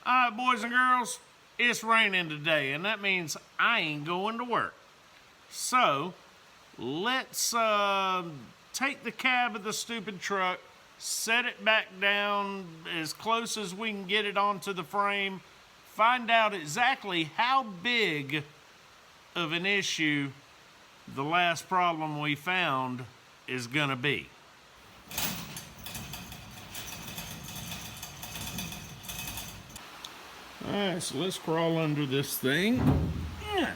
All right, boys and girls, it's raining today, and that means I ain't going to work. So, let's take the cab of the stupid truck, set it back down as close as we can get it onto the frame, find out exactly how big of an issue the last problem we found is gonna be. Alright, so let's crawl under this thing. Yeah.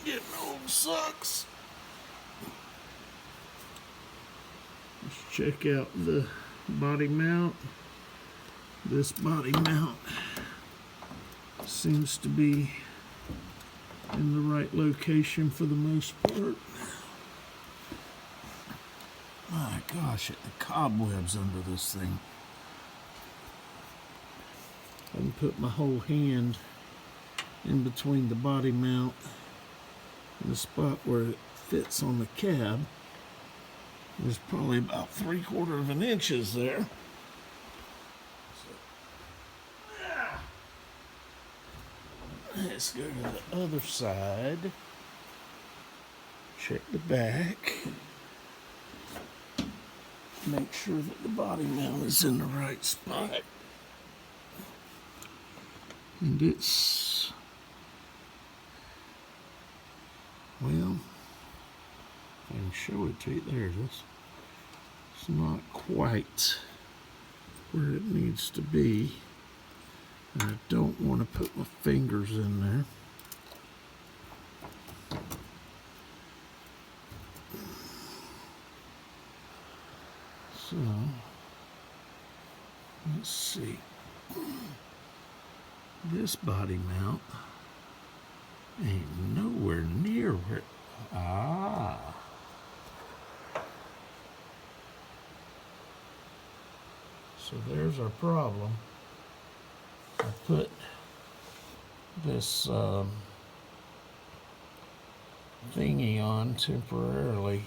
Getting old sucks. Let's check out the body mount. This body mount seems to be in the right location for the most part. My gosh, the cobwebs under this thing. I can put my whole hand in between the body mount and the spot where it fits on the cab. There's probably about 3/4 of an inch there. Let's go to the other side. Check the back. Make sure that the body mount is in the right spot. And it's, well, I can show it to you. There it is. It's not quite where it needs to be. And I don't want to put my fingers in there. So, let's see. This body mount ain't nowhere near where, So there's our problem. I put this thingy on temporarily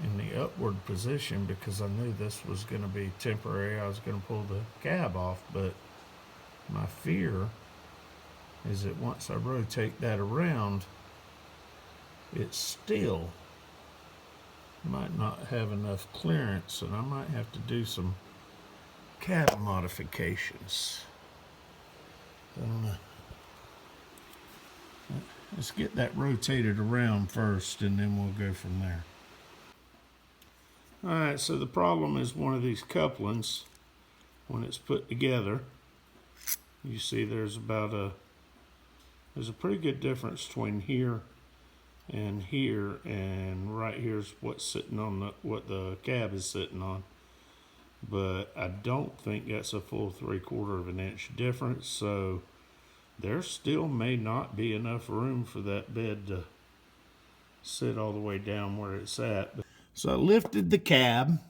in the upward position because I knew this was going to be temporary. I was going to pull the cab off, but my fear is that once I rotate that around, it still might not have enough clearance, and I might have to do some cab modifications. I don't know. Let's get that rotated around first, and then we'll go from there. All right, so the problem is one of these couplings, when it's put together, you see there's a pretty good difference between here, and right here's what's sitting on what the cab is sitting on. But I don't think that's a full 3/4 of an inch difference, so there still may not be enough room for that bed to sit all the way down where it's at. So I lifted the cab,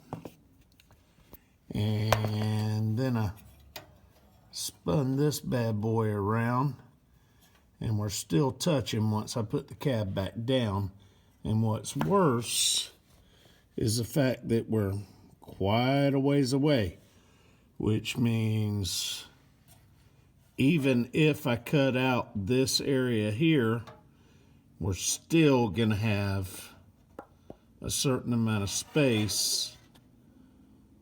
and then I spun this bad boy around, and we're still touching once I put the cab back down. And what's worse is the fact that we're quite a ways away, which means even if I cut out this area here, we're still gonna have a certain amount of space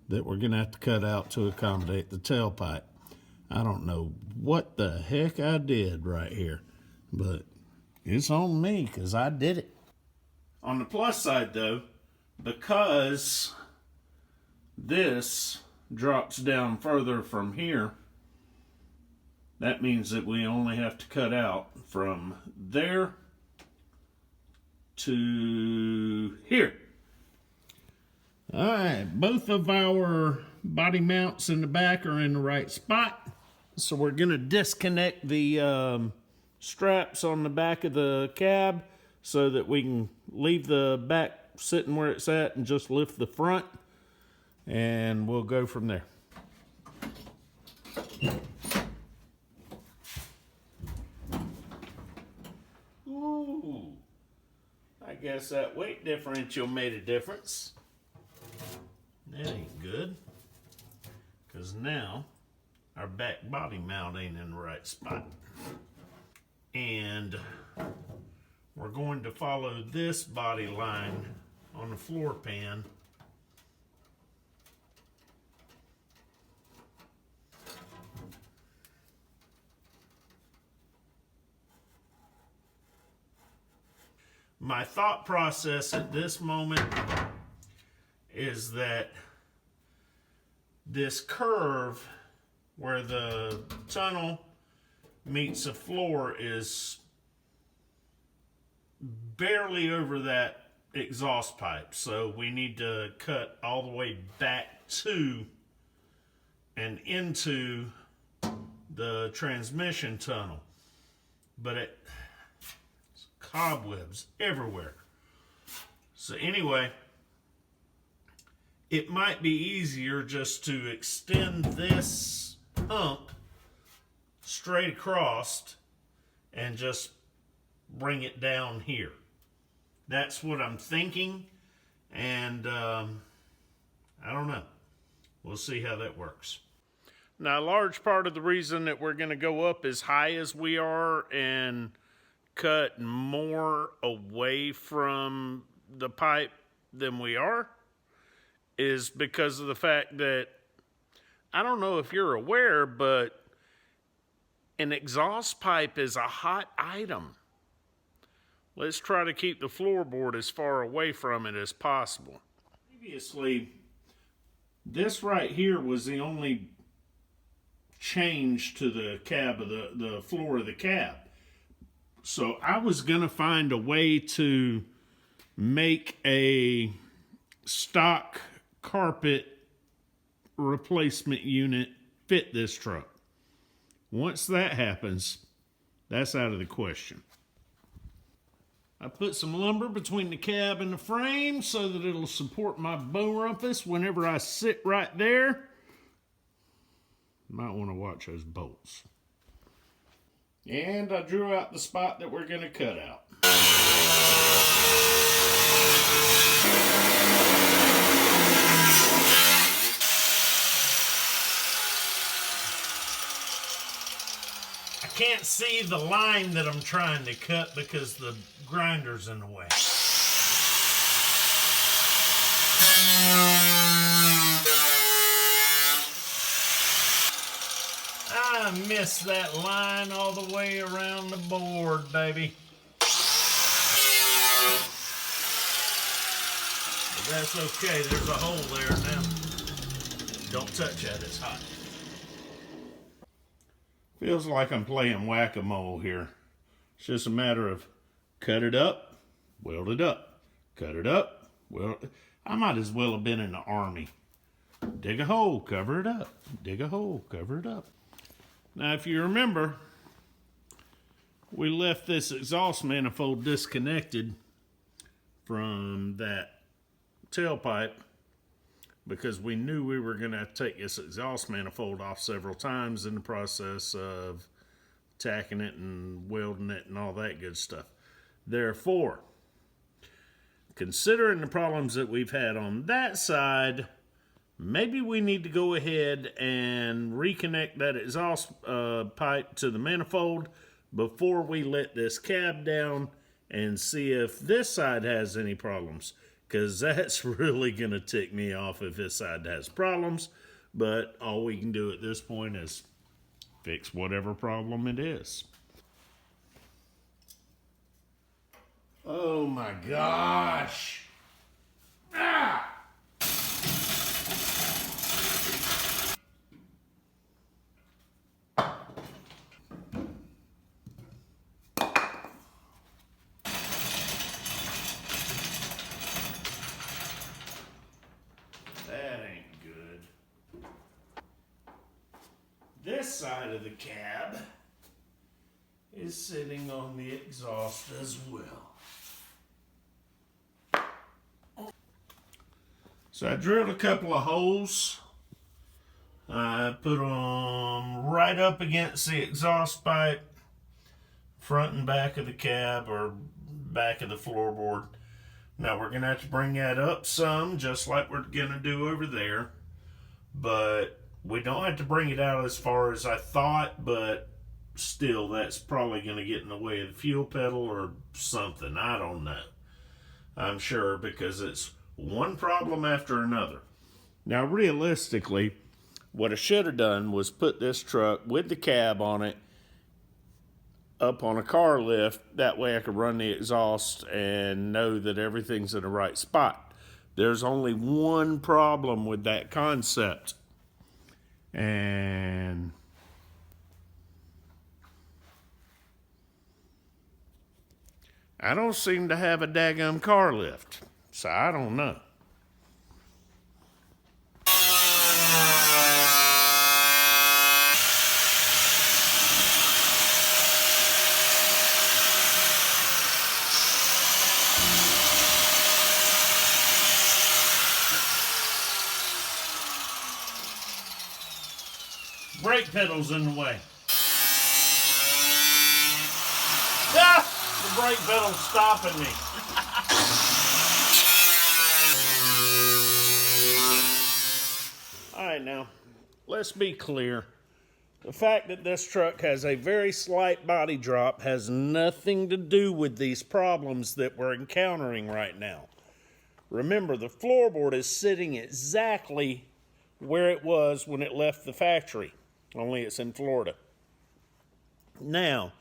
that we're gonna have to cut out to accommodate the tailpipe. I don't know what the heck I did right here, but it's on me because I did it. On the plus side though, because this drops down further from here, that means that we only have to cut out from there to here. All right, both of our body mounts in the back are in the right spot. So we're gonna disconnect the straps on the back of the cab so that we can leave the back sitting where it's at and just lift the front, and we'll go from there. Ooh, I guess that weight differential made a difference. That ain't good. because now our back body mount ain't in the right spot. And we're going to follow this body line on the floor pan. My thought process at this moment is that this curve where the tunnel meets the floor is barely over that exhaust pipe. So we need to cut all the way back to and into the transmission tunnel. But it's cobwebs everywhere. So anyway, it might be easier just to extend this hump straight across and just bring it down here. That's what I'm thinking, and I don't know. We'll see how that works. Now, a large part of the reason that we're going to go up as high as we are and cut more away from the pipe than we are is because of the fact that, I don't know if you're aware, but an exhaust pipe is a hot item. Let's try to keep the floorboard as far away from it as possible. Previously, this right here was the only change to the cab of the floor of the cab. So I was gonna find a way to make a stock carpet replacement unit fit this truck. Once that happens, that's out of the question. I put some lumber between the cab and the frame so that it'll support my bow rumpus whenever I sit right there. Might want to watch those bolts. And I drew out the spot that we're going to cut out. I can't see the line that I'm trying to cut because the grinder's in the way. I missed that line all the way around the board, baby. But that's okay, there's a hole there now. Don't touch that, it's hot. Feels like I'm playing whack-a-mole here. It's just a matter of cut it up, weld it up, cut it up, weld. I might as well have been in the army. Dig a hole, cover it up. Dig a hole, cover it up. Now, if you remember, we left this exhaust manifold disconnected from that tailpipe because we knew we were going to take this exhaust manifold off several times in the process of tacking it and welding it and all that good stuff. Therefore, considering the problems that we've had on that side, maybe we need to go ahead and reconnect that exhaust pipe to the manifold before we let this cab down and see if this side has any problems. Because that's really going to tick me off if this side has problems. But all we can do at this point is fix whatever problem it is. Oh my gosh! Ah! This side of the cab is sitting on the exhaust as well. So I drilled a couple of holes. I put them right up against the exhaust pipe, front and back of the cab or back of the floorboard. Now we're going to have to bring that up some, just like we're going to do over there. But We don't have to bring it out as far as I thought, but still, that's probably going to get in the way of the fuel pedal or something. I don't know. I'm sure, because it's one problem after another. Now, realistically, what I should have done was put this truck with the cab on it up on a car lift. That way I could run the exhaust and know that everything's in the right spot. There's only one problem with that concept. And I don't seem to have a daggum car lift, so I don't know. Brake pedal's in the way. Ah! The brake pedal's stopping me. All right, now, let's be clear. The fact that this truck has a very slight body drop has nothing to do with these problems that we're encountering right now. Remember, the floorboard is sitting exactly where it was when it left the factory, only it's in Florida. Now,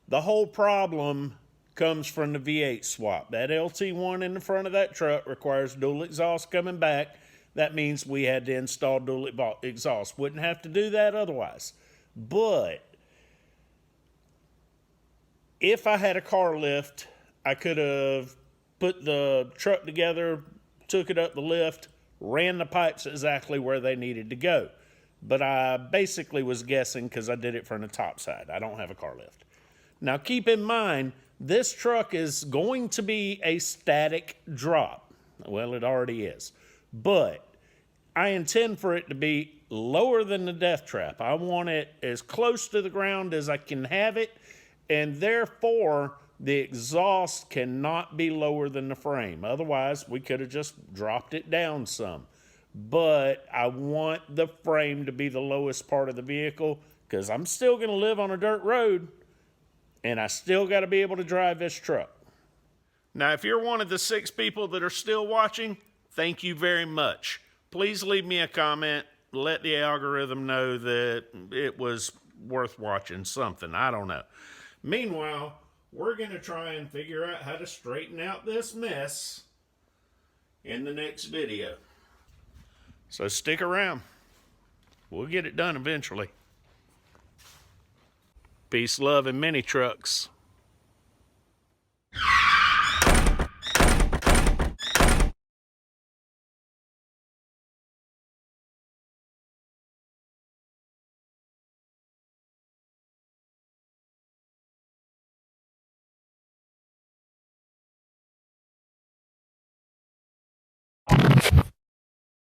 the whole problem comes from the V8 swap. That LT1 in the front of that truck requires dual exhaust coming back. That means we had to install dual exhaust. Wouldn't have to do that otherwise. But if I had a car lift, I could have put the truck together, took it up the lift, ran the pipes exactly where they needed to go. But I basically was guessing because I did it from the top side. I don't have a car lift. Now keep in mind, this truck is going to be a static drop. Well, it already is. But I intend for it to be lower than the death trap. I want it as close to the ground as I can have it, and therefore the exhaust cannot be lower than the frame. Otherwise, we could have just dropped it down some. But I want the frame to be the lowest part of the vehicle because I'm still going to live on a dirt road, and I still got to be able to drive this truck. Now, if you're one of the 6 people that are still watching, thank you very much. Please leave me a comment. Let the algorithm know that it was worth watching something. I don't know. Meanwhile, we're going to try and figure out how to straighten out this mess in the next video. So stick around. We'll get it done eventually. Peace, love, and mini trucks.